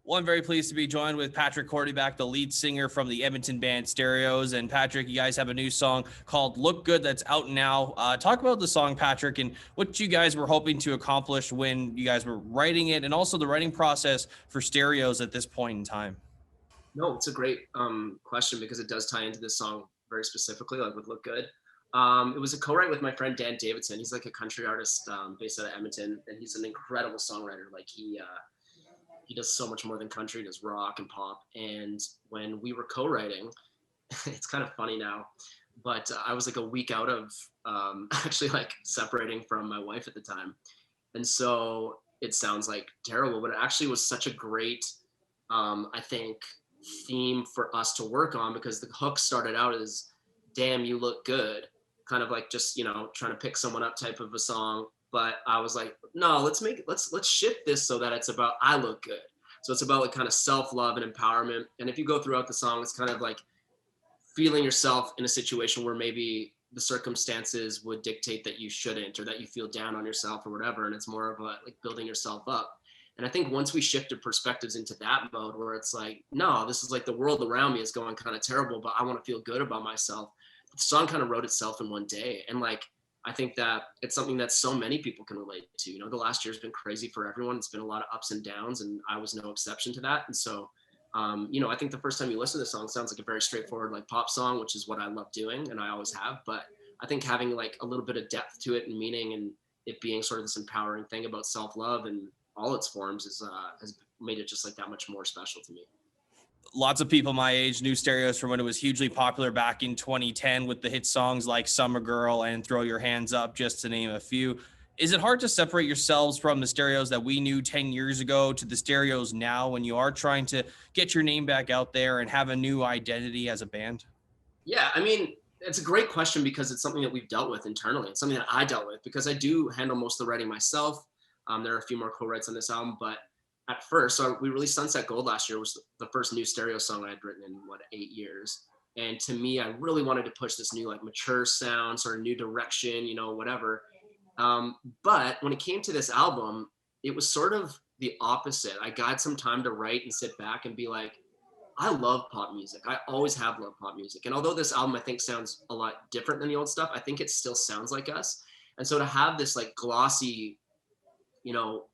Well, I'm very pleased to be joined with Patrick Kordyback, the lead singer from the Edmonton band Stereos. And Patrick, you guys have a new song called Look Good that's out now. Talk about the song, Patrick, and what you guys were hoping to accomplish when you guys were writing it, and also the writing process for Stereos at this point in time. No, it's a great question because it does tie into this song very specifically, like with Look Good. It was a co-write with my friend Dan Davidson. He's like a country artist based out of Edmonton, and he's an incredible songwriter. Like he does so much more than country, he does rock and pop. And when we were co-writing, it's kind of funny now, but I was like a week out of actually like separating from my wife at the time, and so it sounds like terrible, but it actually was such a great, I think, theme for us to work on because the hook started out as "Damn, you look good," kind of like just trying to pick someone up type of a song. But I was like, no, let's shift this so that it's about I look good. So it's about like kind of self love and empowerment. And if you go throughout the song, it's kind of like feeling yourself in a situation where maybe the circumstances would dictate that you shouldn't, or that you feel down on yourself or whatever, and it's more of a like building yourself up. And I think once we shifted perspectives into that mode where it's like, no, this is like the world around me is going kind of terrible, but I want to feel good about myself, the song kind of wrote itself in one day. And like I think that it's something that so many people can relate to. The last year's been crazy for everyone. It's been a lot of ups and downs, and I was no exception to that. And so I think the first time you listen to the song, it sounds like a very straightforward like pop song, which is what I love doing and I always have. But I think having like a little bit of depth to it and meaning, and it being sort of this empowering thing about self-love and all its forms has made it just like that much more special to me. Lots of people my age knew Stereos from when it was hugely popular back in 2010 with the hit songs like Summer Girl and Throw Your Hands Up, just to name a few. Is it hard to separate yourselves from the Stereos that we knew 10 years ago to the Stereos now when you are trying to get your name back out there and have a new identity as a band? Yeah, I mean, it's a great question because it's something that we've dealt with internally. It's something that I dealt with because I do handle most of the writing myself. There are a few more co-writes on this album, but at first, so we released Sunset Gold last year, was the first new stereo song I'd written in 8 years. And to me, I really wanted to push this new like mature sound, sort of new direction, whatever. But when it came to this album, it was sort of the opposite. I got some time to write and sit back and be like, I love pop music. I always have loved pop music. And although this album I think sounds a lot different than the old stuff, I think it still sounds like us. And so to have this like glossy, you know,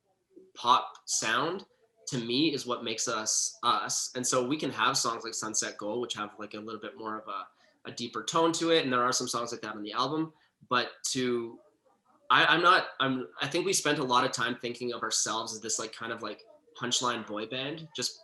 pop sound to me is what makes us us. And so we can have songs like Sunset Gold, which have like a little bit more of a deeper tone to it. And there are some songs like that on the album. But I think we spent a lot of time thinking of ourselves as this like kind of like punchline boy band, just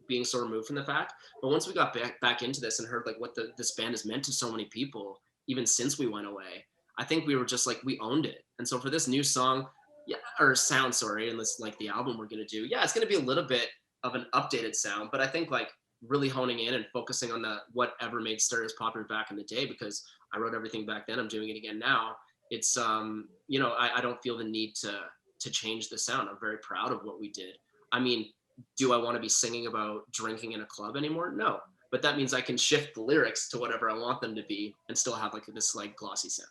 being so removed from the fact. But once we got back into this and heard like what this band has meant to so many people, even since we went away, I think we were just like we owned it. And so for this new song, yeah, or sound, sorry, and this like the album we're gonna do, yeah, it's gonna be a little bit of an updated sound, but I think like really honing in and focusing on the whatever made Stereos popular back in the day, because I wrote everything back then, I'm doing it again now. It's I don't feel the need to change the sound. I'm very proud of what we did. I mean, do I want to be singing about drinking in a club anymore? No, but that means I can shift the lyrics to whatever I want them to be and still have like this like glossy sound.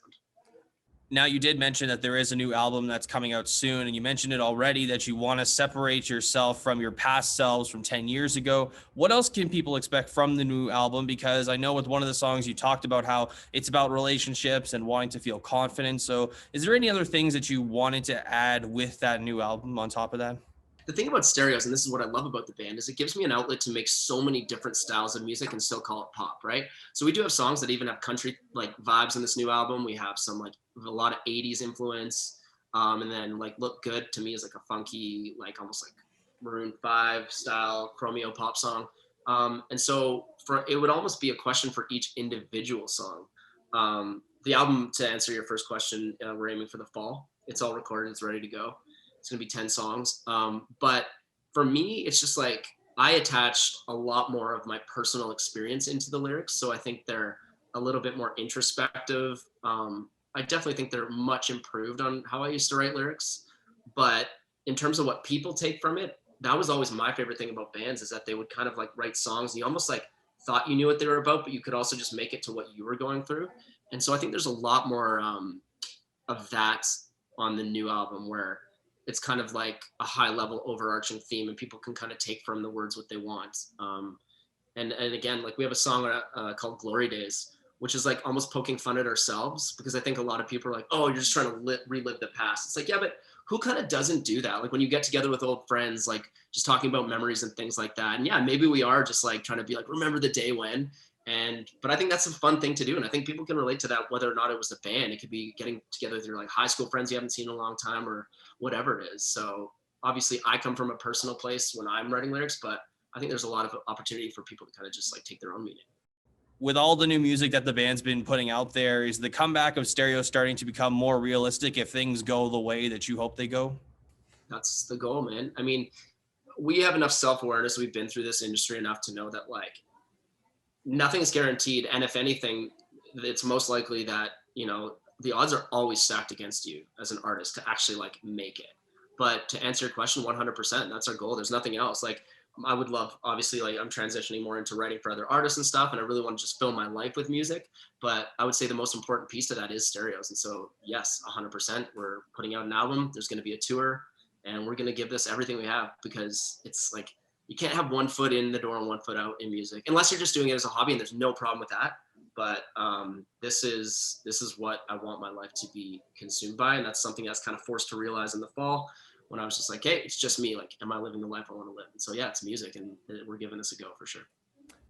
Now, you did mention that there is a new album that's coming out soon, and you mentioned it already that you want to separate yourself from your past selves from 10 years ago. What else can people expect from the new album? Because I know with one of the songs you talked about how it's about relationships and wanting to feel confident. So is there any other things that you wanted to add with that new album on top of that? The thing about Stereos, and this is what I love about the band, is it gives me an outlet to make so many different styles of music and still call it pop, right? So we do have songs that even have country like vibes in this new album. We have some like a lot of 80s influence. And then like Look Good to me is like a funky, like almost like Maroon 5 style Chromeo pop song. And so it would almost be a question for each individual song. The album, to answer your first question, we're aiming for the fall. It's all recorded, it's ready to go. It's going to be 10 songs. But for me, it's just like I attached a lot more of my personal experience into the lyrics. So I think they're a little bit more introspective. I definitely think they're much improved on how I used to write lyrics. But in terms of what people take from it, that was always my favorite thing about bands, is that they would kind of like write songs and you almost like thought you knew what they were about, but you could also just make it to what you were going through. And so I think there's a lot more of that on the new album, where it's kind of like a high level overarching theme, and people can kind of take from the words what they want. And again, like we have a song called Glory Days, which is like almost poking fun at ourselves, because I think a lot of people are like, oh, you're just trying to relive the past. It's like, yeah, but who kind of doesn't do that? Like when you get together with old friends, like just talking about memories and things like that. And yeah, maybe we are just like trying to be like, remember the day when. But I think that's a fun thing to do. And I think people can relate to that, whether or not it was a band. It could be getting together with your like high school friends you haven't seen in a long time, or whatever it is. So obviously I come from a personal place when I'm writing lyrics, but I think there's a lot of opportunity for people to kind of just like take their own meaning. With all the new music that the band's been putting out there, is the comeback of stereo starting to become more realistic if things go the way that you hope they go? That's the goal, man. I mean, we have enough self-awareness. We've been through this industry enough to know that like nothing's guaranteed. And if anything, it's most likely that, you know, the odds are always stacked against you as an artist to actually like make it. But to answer your question, 100%, that's our goal. There's nothing else. Like I would love, obviously, like I'm transitioning more into writing for other artists and stuff, and I really want to just fill my life with music. But I would say the most important piece to that is stereos. And so, yes, 100%, we're putting out an album. There's going to be a tour, and we're going to give this everything we have, because it's like you can't have one foot in the door and one foot out in music, unless you're just doing it as a hobby, and there's no problem with that. But this is what I want my life to be consumed by, and that's something that's kind of forced to realize in the fall, when I was just like, hey, it's just me. Like, am I living the life I want to live? And so, yeah, it's music, and we're giving this a go for sure.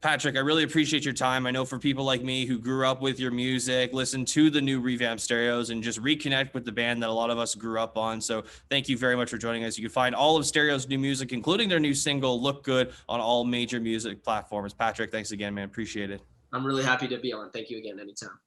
Patrick, I really appreciate your time. I know for people like me who grew up with your music, listen to the new revamped stereos, and just reconnect with the band that a lot of us grew up on. So thank you very much for joining us. You can find all of Stereo's new music, including their new single, Look Good, on all major music platforms. Patrick, thanks again, man. Appreciate it. I'm really happy to be on. Thank you again, anytime.